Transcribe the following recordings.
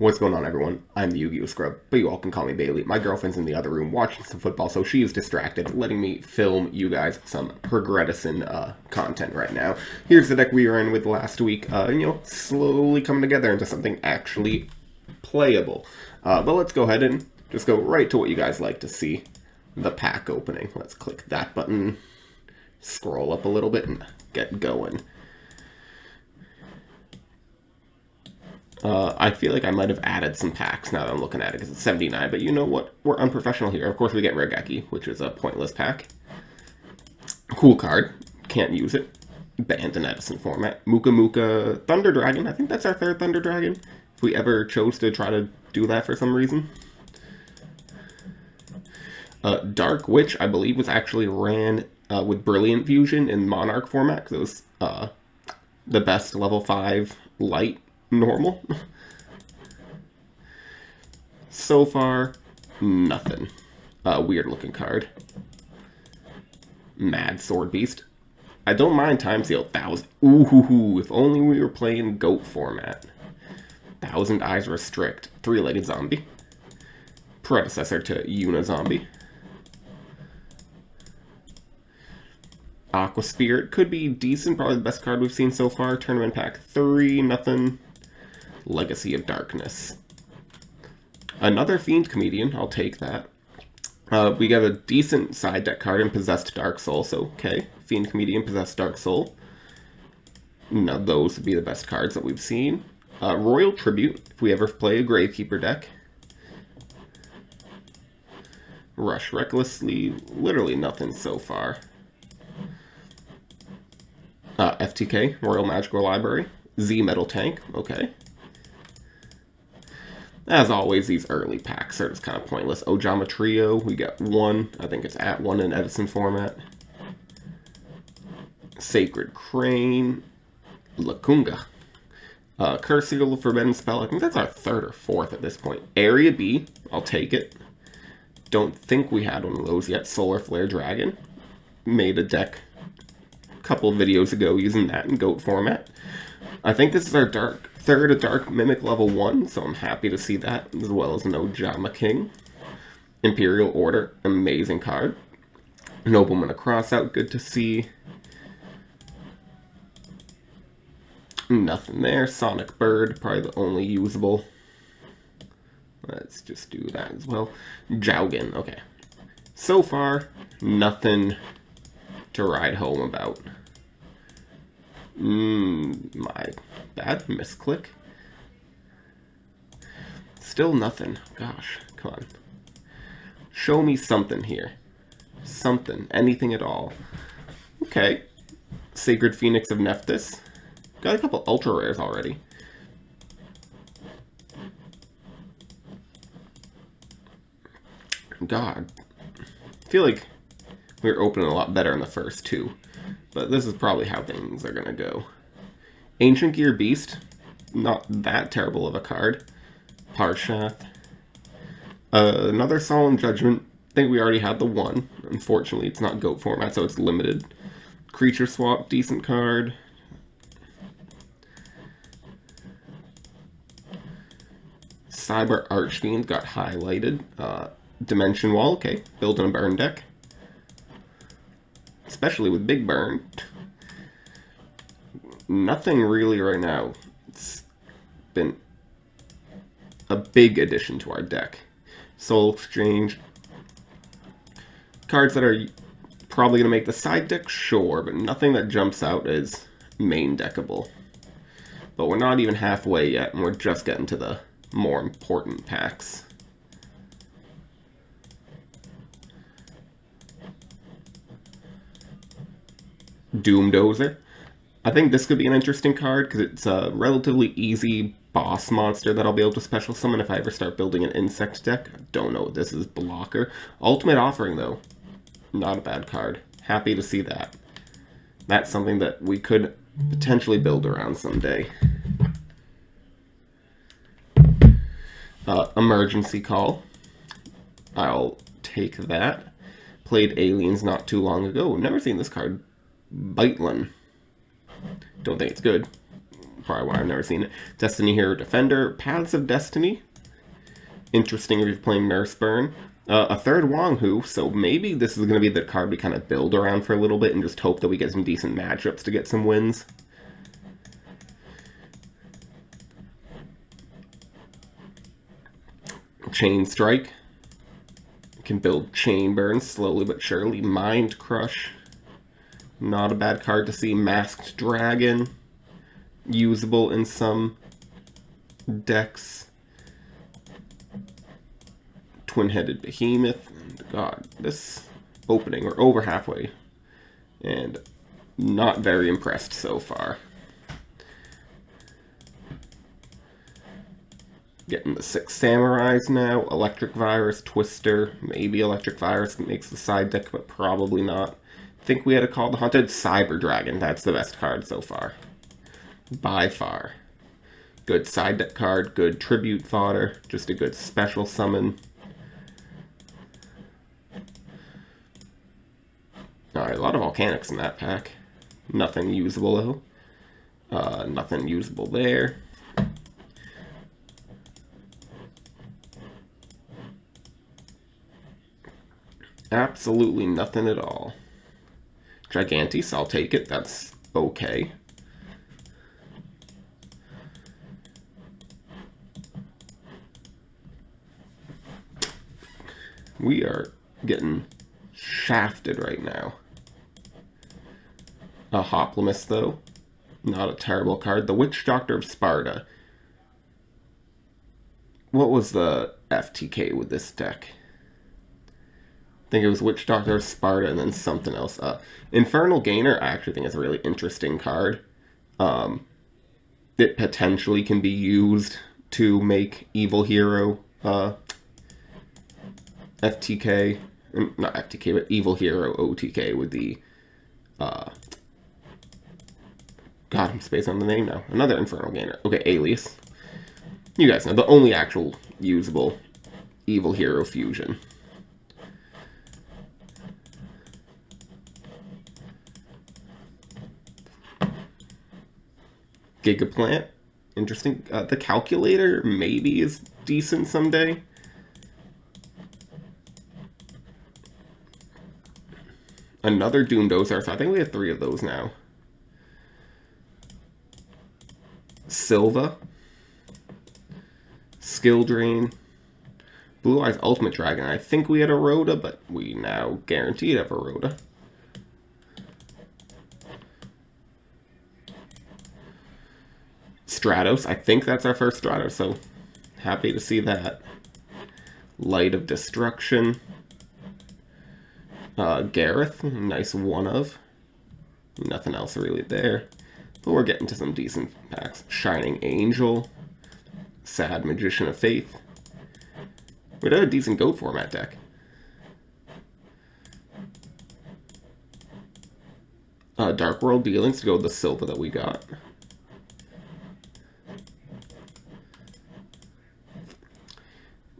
What's going on, everyone? I'm the YuGiOh scrub, but you all can call me Bailey. My girlfriend's in the other room watching some football, so she is distracted, letting me film you guys some Edison content right now. Here's the deck we were in with last week, slowly coming together into something actually playable. But let's go ahead and just go right to what you guys like to see, the pack opening. Let's click that button, scroll up a little bit, and get going. I feel like I might have added some packs now that I'm looking at it, because it's 79, but you know what? We're unprofessional here. Of course, we get Regeki, which is a pointless pack. Cool card. Can't use it. Banned in Edison format. Muka Muka Thunder Dragon. I think that's our third Thunder Dragon, if we ever chose to try to do that for some reason. Dark Witch, I believe, was actually ran with Brilliant Fusion in Monarch format, because it was the best level 5 light normal. So far, nothing. Weird looking card. Mad Sword Beast. I don't mind Time Seal. 1,000. Ooh, if only we were playing GOAT format. 1,000 Eyes Restrict. 3-legged zombie. Predecessor to Yuna Zombie. Aqua Spirit could be decent. Probably the best card we've seen so far. Tournament Pack 3. Nothing. Legacy of Darkness. Another Fiend Comedian, I'll take that. We got a decent side deck card in Possessed Dark Soul, so okay. Fiend Comedian, Possessed Dark Soul. Now those would be the best cards that we've seen. Royal Tribute, if we ever play a Gravekeeper deck. Rush Recklessly, literally nothing so far. FTK, Royal Magical Library. Z Metal Tank, okay. As always, these early packs are just kind of pointless. Ojama Trio, we got one. I think it's at 1 in Edison format. Sacred Crane. Lacunga. Curse Seal, Forbidden Spell. I think that's our 3rd or 4th at this point. Area B, I'll take it. Don't think we had one of those yet. Solar Flare Dragon. Made a deck a couple videos ago using that in GOAT format. I think this is our third Dark Mimic level 1, so I'm happy to see that, as well as an Ojama King. Imperial Order, amazing card. Nobleman of Crossout, good to see. Nothing there. Sonic Bird, probably the only usable. Let's just do that as well. Jowgen, okay. So far, nothing to write home about. My bad. Misclick. Still nothing. Gosh, come on. Show me something here. Something. Anything at all. Okay. Sacred Phoenix of Nephthys. Got a couple ultra rares already. God. I feel like we were opening a lot better in the first two. But this is probably how things are going to go. Ancient Gear Beast. Not that terrible of a card. Parshath. Another Solemn Judgment. I think we already had the one. Unfortunately, it's not GOAT format, so it's limited. Creature Swap. Decent card. Cyber Archfiend got highlighted. Dimension Wall. Okay. Building a burn deck. Especially with Big Burn. Nothing really right now. It's been a big addition to our deck. Soul Exchange. Cards that are probably going to make the side deck, sure, but nothing that jumps out as main deckable. But we're not even halfway yet, and we're just getting to the more important packs. Doomdozer. I think this could be an interesting card because it's a relatively easy boss monster that I'll be able to special summon if I ever start building an insect deck. I don't know what this is. Blocker. Ultimate Offering, though. Not a bad card. Happy to see that. That's something that we could potentially build around someday. Emergency Call. I'll take that. Played Aliens not too long ago. Never seen this card. Biteland. Don't think it's good. probably why I've never seen it. Destiny Hero Defender, Paths of Destiny. Interesting if you're playing Nurse Burn. A third Wong Hu, so maybe this is going to be the card we kind of build around for a little bit and just hope that we get some decent matchups to get some wins. Chain Strike. Can build Chain Burn slowly but surely. Mind Crush. Not a bad card to see. Masked Dragon. Usable in some decks. Twin-Headed Behemoth. And God, this opening, we're over halfway. And not very impressed so far. Getting the 6 Samurais now. Electric Virus, Twister. Maybe Electric Virus makes the side deck, but probably not. I think we had to call the Haunted Cyber Dragon. That's the best card so far. By far. Good side deck card, good tribute fodder, just a good special summon. Alright, a lot of Volcanics in that pack. Nothing usable though. Nothing usable there. Absolutely nothing at all. Gigantes, I'll take it. That's okay. We are getting shafted right now. A Hoplimus, though. Not a terrible card. The Witch Doctor of Sparta. What was the FTK with this deck? I think it was Witch Doctor of Sparta and then something else. Infernal Gainer, I actually think is a really interesting card. It potentially can be used to make Evil Hero FTK. Not FTK, but Evil Hero OTK with the... God, I'm spacing on the name now. Another Infernal Gainer. Okay, Alias. You guys know, the only actual usable Evil Hero fusion. Gigaplant. Interesting. The Calculator maybe is decent someday. Another Doomdozer. So I think we have 3 of those now. Silva. Skill Drain. Blue Eyes Ultimate Dragon. I think we had a Rhoda, but we now guaranteed have a Rhoda. Stratos. I think that's our first Stratos, so happy to see that. Light of Destruction. Gareth. Nice one of. Nothing else really there. But we're getting to some decent packs. Shining Angel. Sad Magician of Faith. We'd have a decent GOAT format deck. Dark World Dealings to go with the Silva that we got.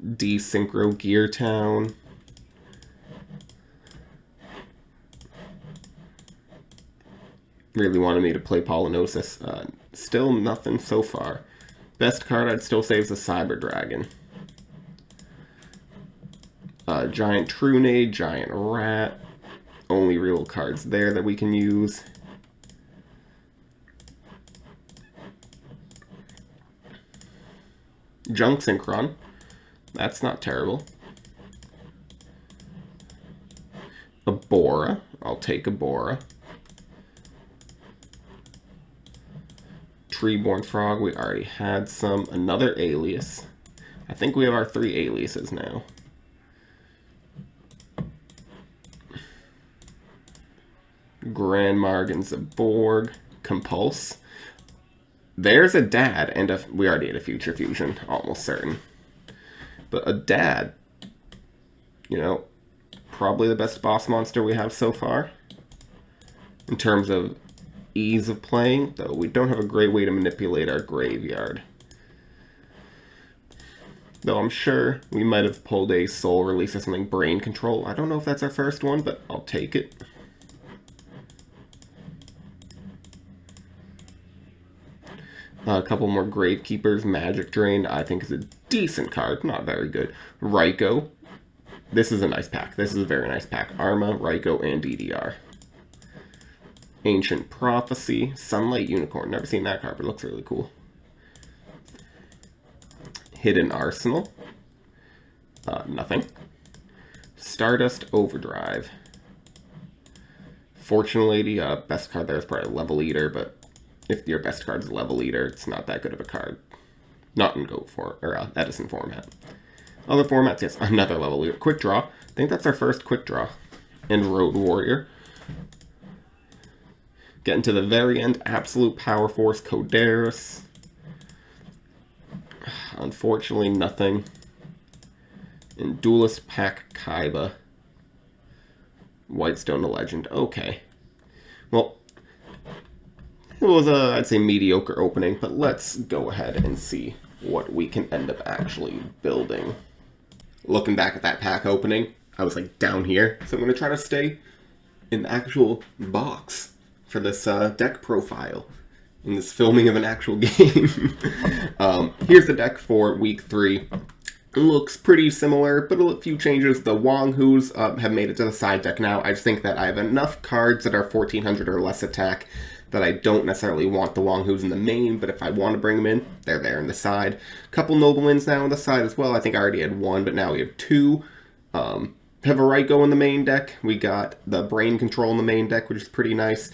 Desynchro Gear Town. Really wanted me to play Polynosis. Still nothing so far. Best card I'd still say is the Cyber Dragon. Giant Trunade, Giant Rat. Only real cards there that we can use. Junk Synchron. That's not terrible. Abora. I'll take Abora. Treeborn Frog. We already had some. Another Alias. I think we have our 3 Aliases now. Grand Margans of Borg. Compulse. There's a dad and a... We already had a Future Fusion. Almost certain. But a dad, you know, probably the best boss monster we have so far. In terms of ease of playing, though we don't have a great way to manipulate our graveyard. Though I'm sure we might have pulled a Soul Release or something, Brain Control. I don't know if that's our first one, but I'll take it. A couple more Gravekeepers. Magic Drain, I think, is a decent card. Not very good. YuGiOh. This is a nice pack. This is a very nice pack. Arma, YuGiOh, and DDR. Ancient Prophecy. Sunlight Unicorn. Never seen that card, but it looks really cool. Hidden Arsenal. Nothing. Stardust Overdrive. Fortune Lady. Best card there is probably Level Eater, but if your best card is Level Eater, it's not that good of a card. Not in GOAT form, or Edison format. Other formats, yes, another Level Eater. Quick Draw. I think that's our first Quick Draw. And Road Warrior. Getting to the very end, Absolute Power Force Coderis. Unfortunately, nothing. And Duelist Pack Kaiba. Whitestone the Legend. Okay. Well, it was a, I'd say, mediocre opening, but let's go ahead and see what we can end up actually building. Looking back at that pack opening, I was like down here, so I'm going to try to stay in the actual box for this deck profile in this filming of an actual game. Here's the deck for week 3. It looks pretty similar, but a few changes. The Wong-Hoos have made it to the side deck now. I just think that I have enough cards that are 1400 or less attack that I don't necessarily want the Wong-Hoos in the main, but if I want to bring them in, they're there in the side. Couple Noblemans now on the side as well. I think I already had 1, but now we have 2. Have a Ryko in the main deck. We got the Brain Control in the main deck, which is pretty nice.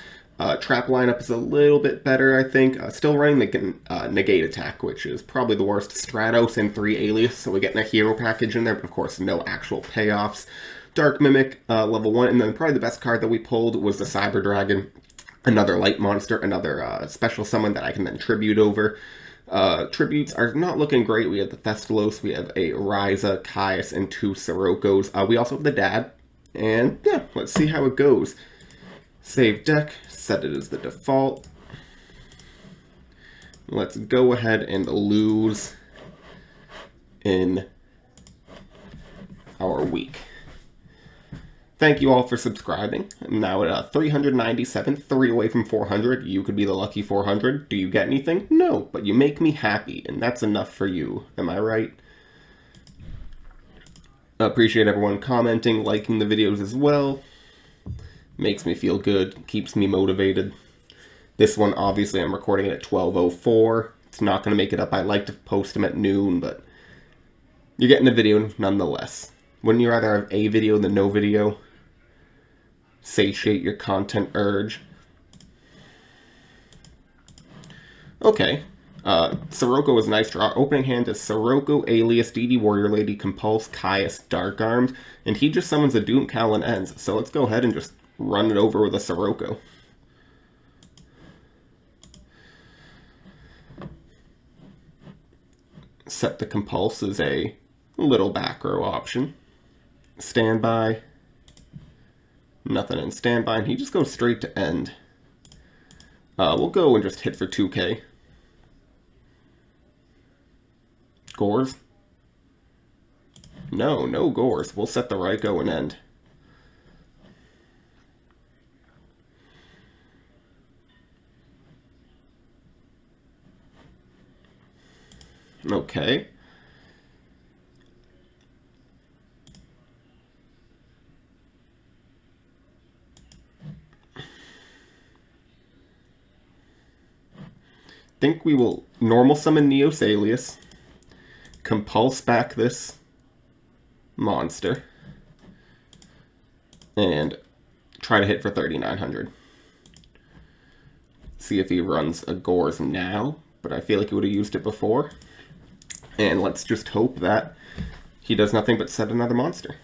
Trap lineup is a little bit better, I think. Still running the Negate Attack, which is probably the worst. Stratos and 3 Alias, so we're getting a hero package in there, but of course no actual payoffs. Dark Mimic, level 1, and then probably the best card that we pulled was the Cyber Dragon. Another light monster, another special summon that I can then tribute over. Tributes are not looking great. We have the Thestalos, we have a Ryza, Caius, and 2 Sirocos. We also have the Dad, and yeah, let's see how it goes. Save deck, set it as the default. Let's go ahead and lose in our week. Thank you all for subscribing. I'm now at 397, 3 away from 400. You could be the lucky 400. Do you get anything? No, but you make me happy, and that's enough for you. Am I right? Appreciate everyone commenting, liking the videos as well. Makes me feel good, keeps me motivated. This one, obviously, I'm recording it at 12:04. It's not going to make it up. I like to post them at noon, but you're getting a video nonetheless. Wouldn't you rather have a video than no video? Satiate your content urge. Okay. Sirocco was a nice draw. Opening hand is Sirocco, Alias, DD Warrior Lady, Compulse, Caius, Dark Armed, and he just summons a Doom Callan Ends. So let's go ahead and just run it over with a Sirocco. Set the Compulse as a little back row option. Standby. Nothing in standby, and he just goes straight to end. We'll go and just hit for 2k. Gores? No Gores. We'll set the Ryko and end. Okay. Think we will normal summon Neos Alias, compulse back this monster, and try to hit for 3,900. See if he runs a Gores now, but I feel like he would have used it before. And let's just hope that he does nothing but set another monster.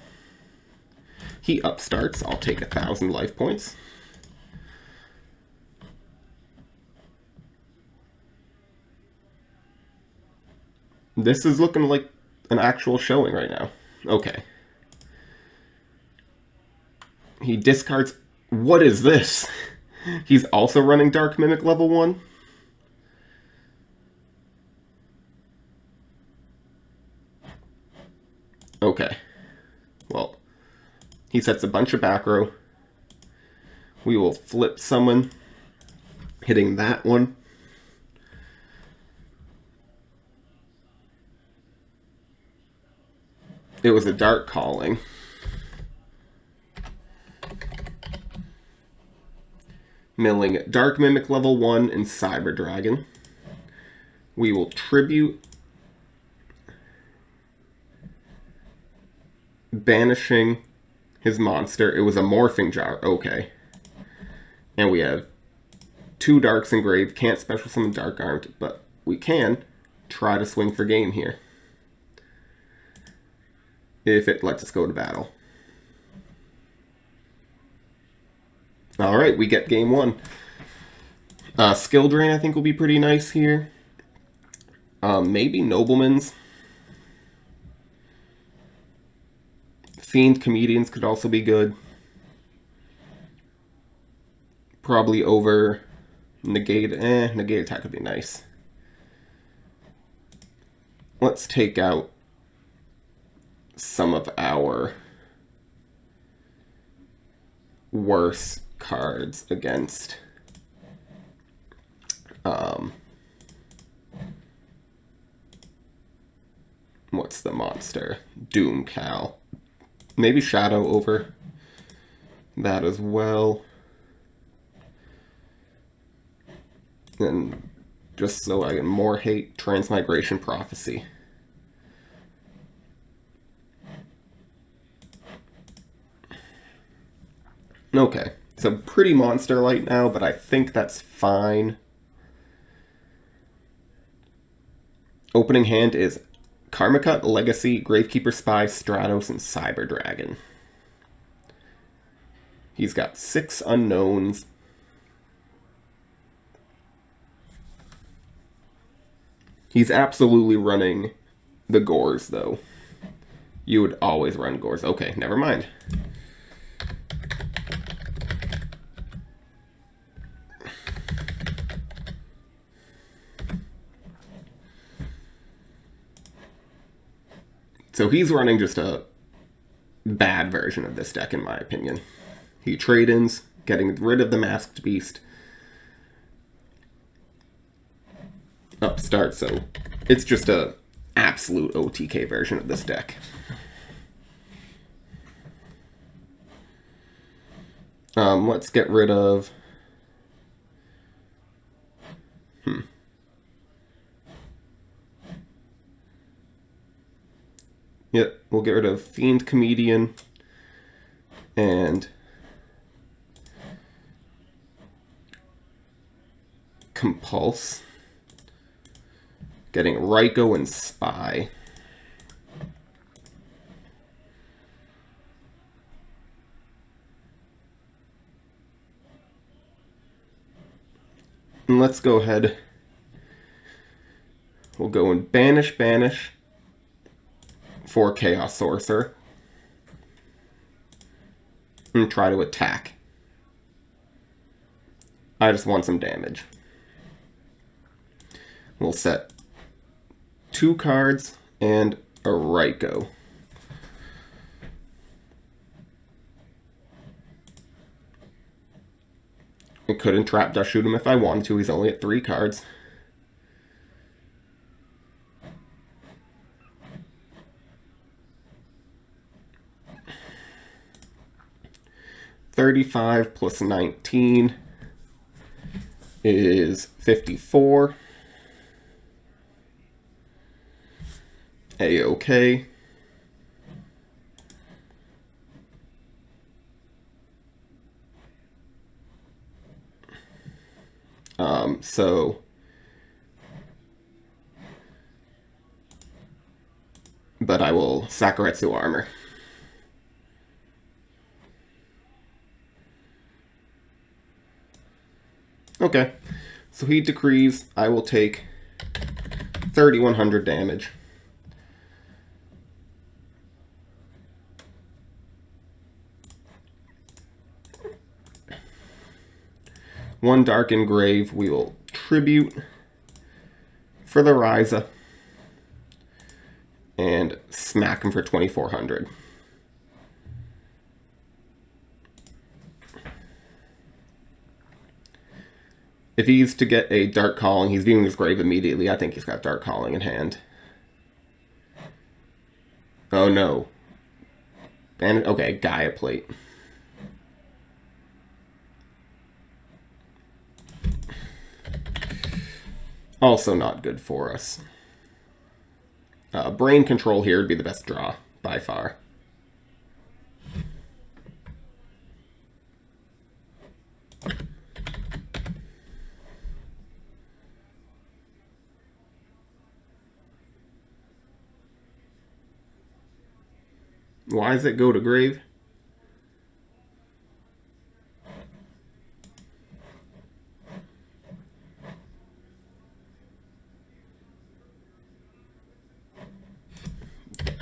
He upstarts. I'll take 1,000 life points. This is looking like an actual showing right now. Okay. He discards... What is this? He's also running Dark Mimic level 1? Okay. Well, he sets a bunch of back row. We will flip summon, hitting that one. It was a Dark Calling. Milling Dark Mimic level 1 and Cyber Dragon. We will tribute, banishing his monster. It was a Morphing Jar. Okay. And we have 2 Darks engraved. Can't special summon Dark Armed, but we can try to swing for game here, if it lets us go to battle. Alright, we get game 1. Skill Drain I think will be pretty nice here. Maybe Nobleman's. Fiend Comedians could also be good. Probably over Negate. Negate Attack would be nice. Let's take out some of our worse cards against what's the monster? Doom Cow. Maybe Shadow over that as well. And just so I get more hate, Transmigration Prophecy. Okay, so pretty monster light now, but I think that's fine. Opening hand is Karmacut, Legacy, Gravekeeper Spy, Stratos, and Cyber Dragon. He's got 6 unknowns. He's absolutely running the Gores, though. You would always run Gores. Okay, never mind. So he's running just a bad version of this deck, in my opinion. He trade-ins, getting rid of the Masked Beast. Upstart, so it's just a absolute OTK version of this deck. Let's get rid of... Yep, we'll get rid of Fiend Comedian and Compulse. Getting YuGiOh and Spy. And let's go ahead. We'll go and banish for Chaos Sorcerer. And try to attack. I just want some damage. We'll set 2 cards and a YuGiOh. I could entrap Dust Shoot him if I wanted to. He's only at 3 cards. $35 plus 19 is 54. A-okay. So but I will Sakuretsu Armor. Okay, so he decrees I will take 3,100 damage. One Dark Engrave, we will tribute for the Ryza and smack him for 2,400. If he's to get a Dark Calling, he's viewing his grave immediately. I think he's got Dark Calling in hand. Oh no, And okay, Gaia plate. Also not good for us. Brain control here would be the best draw by far. Why does it go to grave?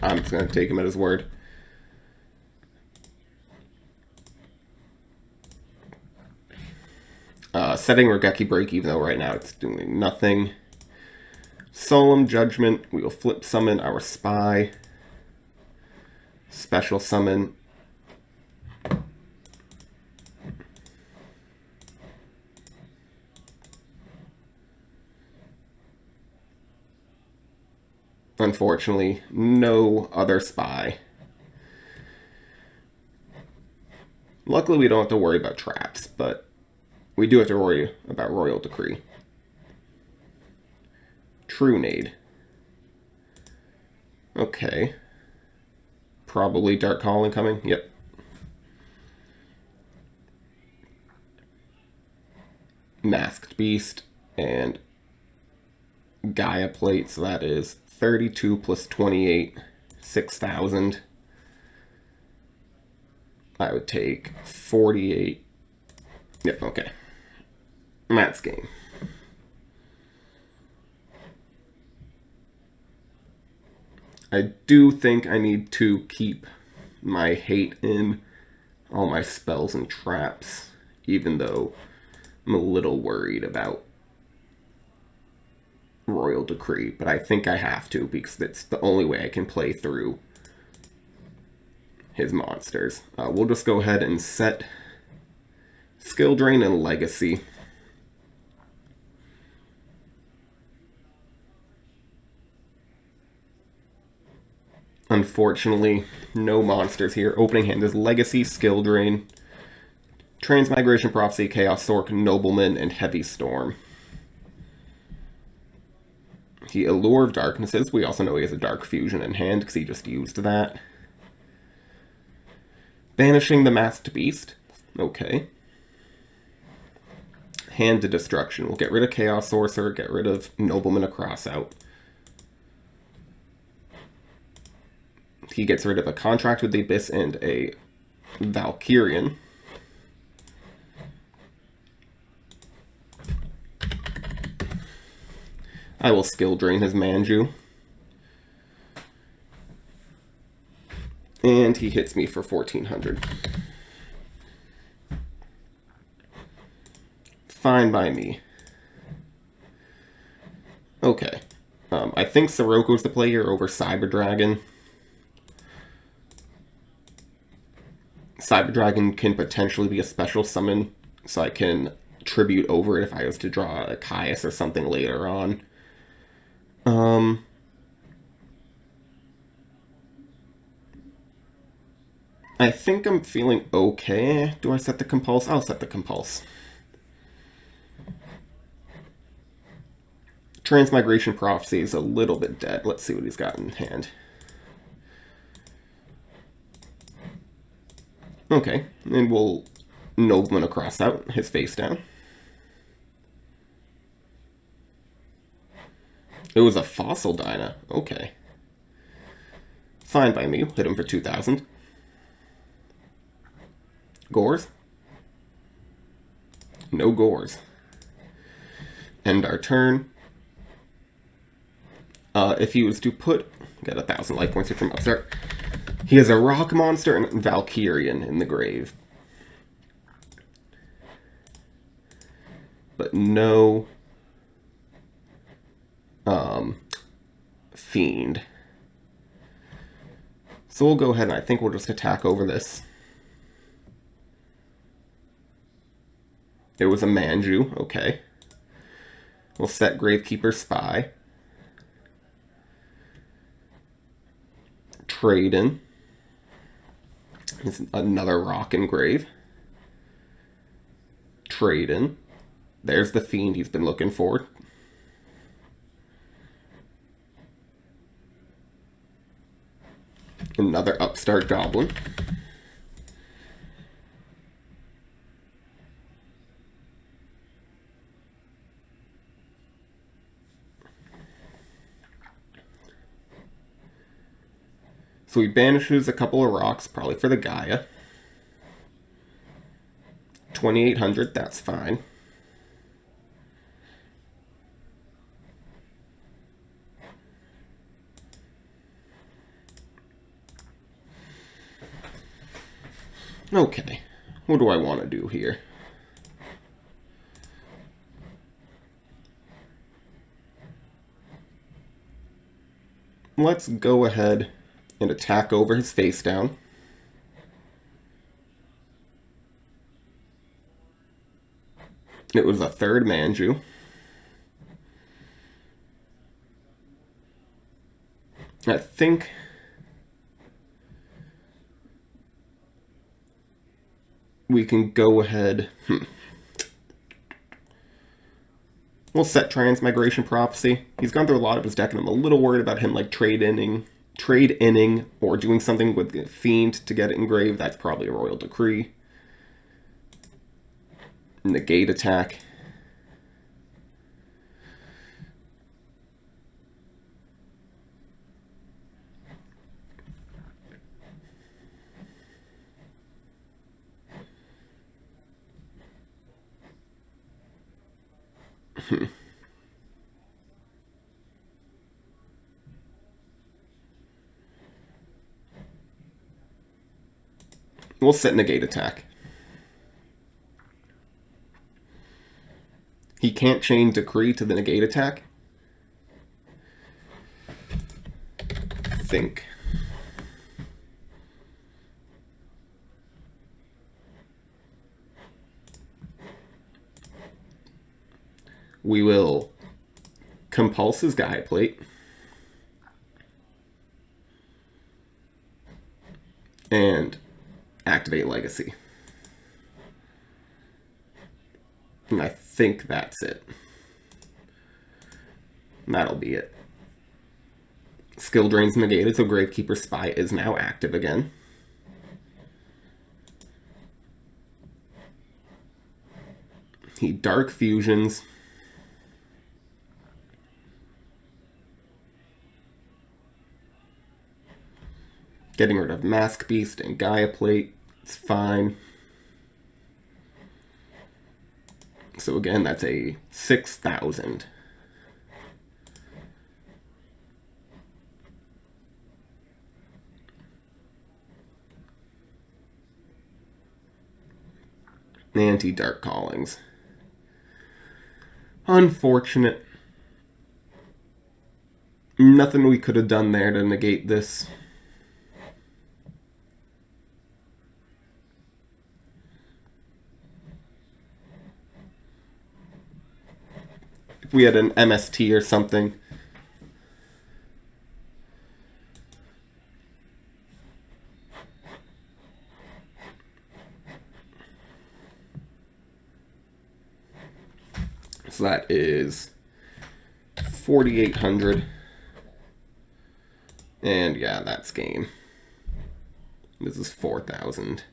I'm just going to take him at his word. Setting Regeki break, even though right now it's doing nothing. Solemn Judgment. We will flip summon our Spy. Special summon. Unfortunately, no other Spy. Luckily, we don't have to worry about traps, but we do have to worry about Royal Decree. True Nade. Okay. Probably Dark Calling coming. Yep. Masked Beast and Gaia plate, so that is 32 plus 28, 6,000. I would take 48. Yep, okay. Matt's game. I do think I need to keep my hate in all my spells and traps, even though I'm a little worried about Royal Decree, but I think I have to because it's the only way I can play through his monsters. We'll just go ahead and set Skill Drain and Legacy. Unfortunately, no monsters here. Opening hand is Legacy, Skill Drain, Transmigration Prophecy, Chaos Sork, Nobleman, and Heavy Storm. The Allure of Darknesses. We also know he has a Dark Fusion in hand because he just used that. Banishing the Masked Beast. Okay. Hand to Destruction. We'll get rid of Chaos Sorcerer, get rid of Nobleman across out. He gets rid of a Contract with the Abyss and a Valkyrian. I will Skill Drain his Manju. And he hits me for 1,400. Fine by me. Okay. I think Siroko's the play here over Cyber Dragon. Cyber Dragon can potentially be a special summon, so I can tribute over it if I was to draw a Caius or something later on. I think I'm feeling okay. Do I set the Compulse? I'll set the Compulse. Transmigration Prophecy is a little bit dead. Let's see what he's got in hand. Okay, and we'll Nobleman across out, his face down. It was a Fossil Dyna. Okay. Fine by me. Hit him for 2,000. Gores? No Gores. End our turn. If he was to put... Got 1,000 life points here from Upstart. He has a Rock Monster and Valkyrian in the grave. But no... Fiend. So we'll go ahead and I think we'll just attack over this. It was a Manju, okay. We'll set Gravekeeper Spy. Trade in. It's another rock engrave. Trade in. There's the fiend he's been looking for. Another upstart goblin. So he banishes a couple of rocks, probably for the Gaia. 2,800, that's fine. Okay, what do I want to do here? Let's go ahead and attack over his face down. It was a third Manju. I think we can go ahead. We'll set Transmigration Prophecy. He's gone through a lot of his deck, and I'm a little worried about him like trade-inning, or doing something with the Fiend to get it engraved. That's probably a Royal Decree. Negate attack. We'll set negate attack. He can't chain decree to the negate attack. Think. We will compulse his Gaia plate. And activate legacy. And I think that's it. That'll be it. Skill drain's negated, so Gravekeeper's Spy is now active again. He Dark Fusions. Getting rid of Mask Beast and Gaia Plate. It's fine. So again, that's a 6,000. Anti-Dark Callings. Unfortunate. Nothing we could have done there to negate this. If we had an MST or something. So that is 4,800. And yeah, that's game. This is 4,000.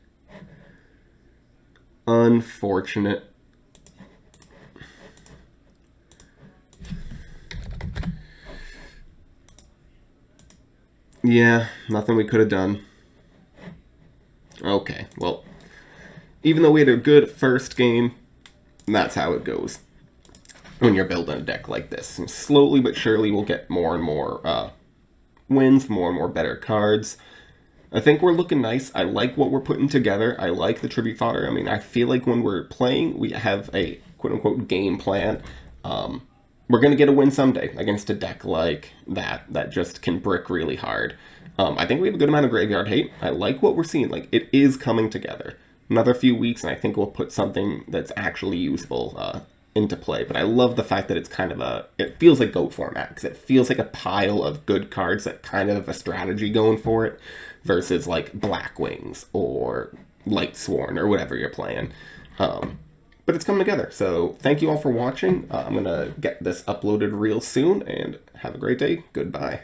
Unfortunate. Yeah, nothing we could have done. Okay, well, even though we had a good first game, that's how it goes when you're building a deck like this. And slowly but surely we'll get more and more wins, more and more better cards. I think we're looking nice. I like what we're putting together. I like the Tribute Fodder. I mean, I feel like when we're playing, we have a quote-unquote game plan. We're going to get a win someday against a deck like that just can brick really hard. I think we have a good amount of graveyard hate. I like what we're seeing. Like, it is coming together. Another few weeks, and I think we'll put something that's actually usable into play. But I love the fact that it's kind of it feels like GOAT format, because it feels like a pile of good cards that kind of have a strategy going for it, versus like Black Wings or Light Sworn or whatever you're playing. But it's coming together. So thank you all for watching. I'm going to get this uploaded real soon, and have a great day. Goodbye.